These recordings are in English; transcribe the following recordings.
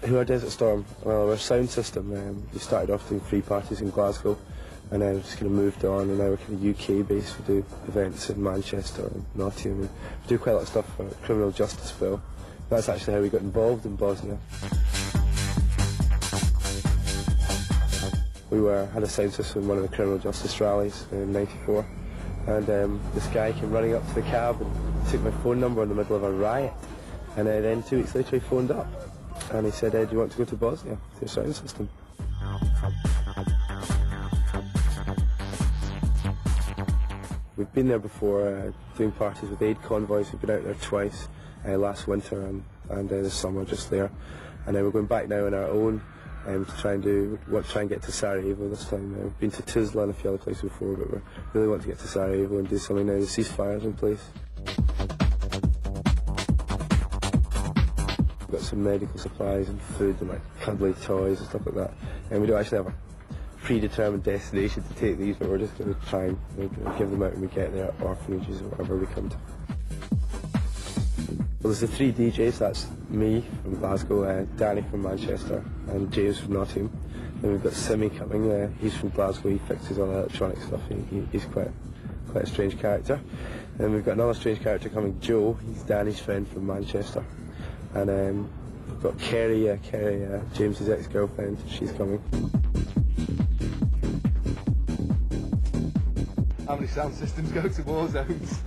Who are DStorm? Well, our sound system, we started off doing free parties in Glasgow, and then just kind of moved on, and now we're kind of UK based. We do events in Manchester and Nottingham. We do quite a lot of stuff for criminal justice bill. That's actually how we got involved in Bosnia. We had a sound system in one of the criminal justice rallies in '94, and this guy came running up to the cab and took my phone number in the middle of a riot, and then 2 weeks later he phoned up and he said, do you want to go to Bosnia with your sound system? We've been there before, doing parties with aid convoys. We've been out there twice, last winter and this summer just there, and we're going back now on our own to try and get to Sarajevo this time. We've been to Tuzla and a few other places before, but we really want to get to Sarajevo and do something now. The ceasefire's in place. We've got some medical supplies and food and like cuddly toys and stuff like that, and we don't actually have a predetermined destination to take these, but we're just going to try and give them out when we get there at orphanages or wherever we come to. Well, there's the 3 DJs, that's me from Glasgow, Danny from Manchester and James from Nottingham. Then we've got Simi coming, he's from Glasgow, he fixes all the electronic stuff, he's quite a strange character. Then we've got another strange character coming, Joe, he's Danny's friend from Manchester. And we've got Kerry, James's ex-girlfriend, she's coming. How many sound systems go to war zones?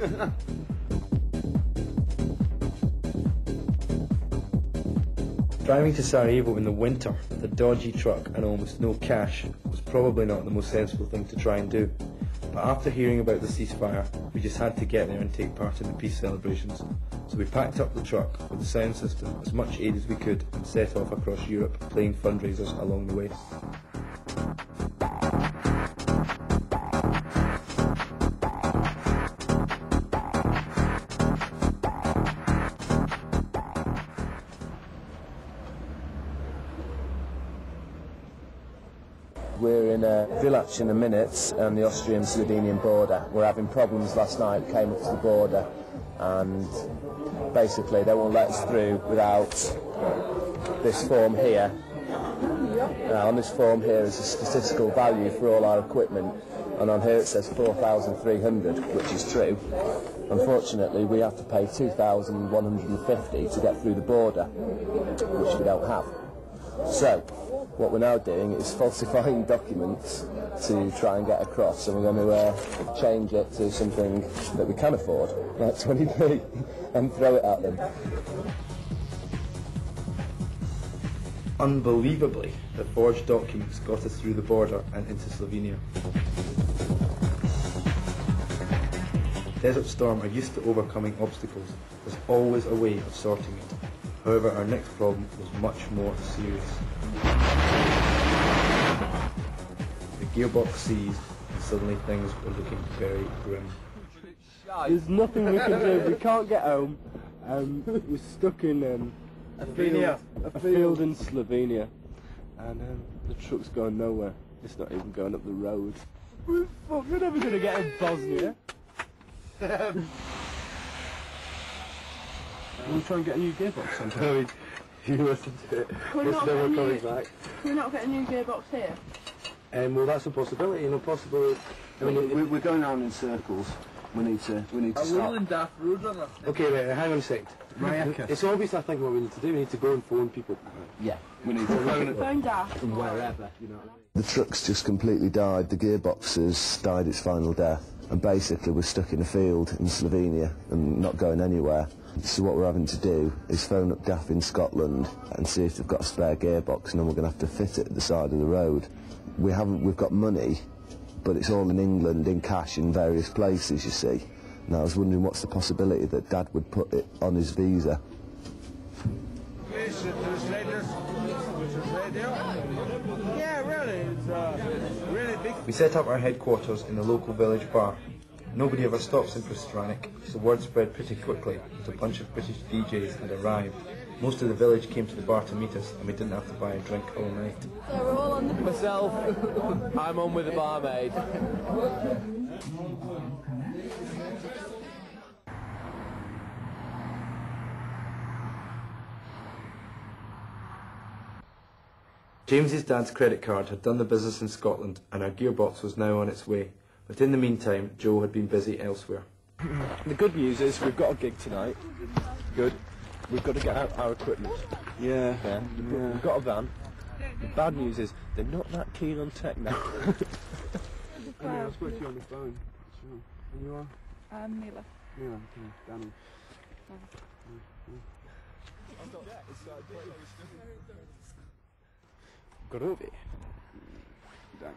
Driving to Sarajevo in the winter with a dodgy truck and almost no cash was probably not the most sensible thing to try and do. But after hearing about the ceasefire, we just had to get there and take part in the peace celebrations. So we packed up the truck with the sound system, as much aid as we could, and set off across Europe playing fundraisers along the way. We're in a village in a minute on the Austrian-Slovenian border. We're having problems last night, came up to the border, and basically they won't let us through without this form here. On this form here is a statistical value for all our equipment, and on here it says 4,300, which is true. Unfortunately, we have to pay 2,150 to get through the border, which we don't have. So, what we're now doing is falsifying documents to try and get across, and we're going to change it to something that we can afford, like 20p, and throw it at them. Unbelievably, the forged documents got us through the border and into Slovenia. DStorm are used to overcoming obstacles. There's always a way of sorting it. However, our next problem was much more serious. The gearbox seized, and suddenly things were looking very grim. There's nothing we can do. We can't get home. We're stuck in a field in Slovenia, and the truck's going nowhere. It's not even going up the road. We're never going to get in Bosnia. We'll try and get a new gearbox sometime. You listen to it. We're coming back. Can we not get a new gearbox here? Well, that's a possibility. Possible. I mean, we're going around in circles. We need to stop. Okay, right, hang on a second. It's obvious, I think, what we need to do. We need to go and phone people. Yeah, we need to phone Daft. from wherever. The truck's just completely died. The gearbox has died its final death, and basically we're stuck in a field in Slovenia and not going anywhere. So what we're having to do is phone up DAF in Scotland and see if they've got a spare gearbox, and then we're going to have to fit it at the side of the road. We've got money, but it's all in England, in cash, in various places, you see. And I was wondering what's the possibility that Dad would put it on his visa. Yeah, really, it's really big. We set up our headquarters in the local village bar. Nobody ever stops in Prstranic, so word spread pretty quickly that a bunch of British DJs had arrived. Most of the village came to the bar to meet us, and we didn't have to buy a drink all night. So we're all on the... Myself, I'm on with the barmaid. James's dad's credit card had done the business in Scotland and our gearbox was now on its way, but in the meantime Joe had been busy elsewhere. The good news is we've got a gig tonight. Good. We've got to get out our equipment. Yeah. We've got a van. The bad news is they're not that keen on techno. I spoke to you on the phone. Sure. And you are? Mila. Yeah, okay. Danny. Groovy. Danny.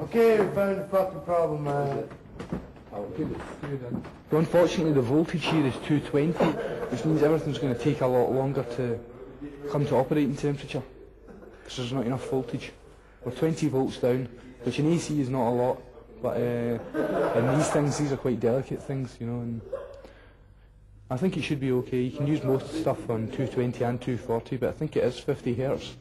Okay, we found the fucking problem, man. Well, unfortunately, the voltage here is 220, which means everything's going to take a lot longer to come to operating temperature, because there's not enough voltage. We're 20 volts down, which in AC is not a lot, but in these things, these are quite delicate things, you know, and I think it should be okay. You can use most stuff on 220 and 240, but I think it is 50 hertz.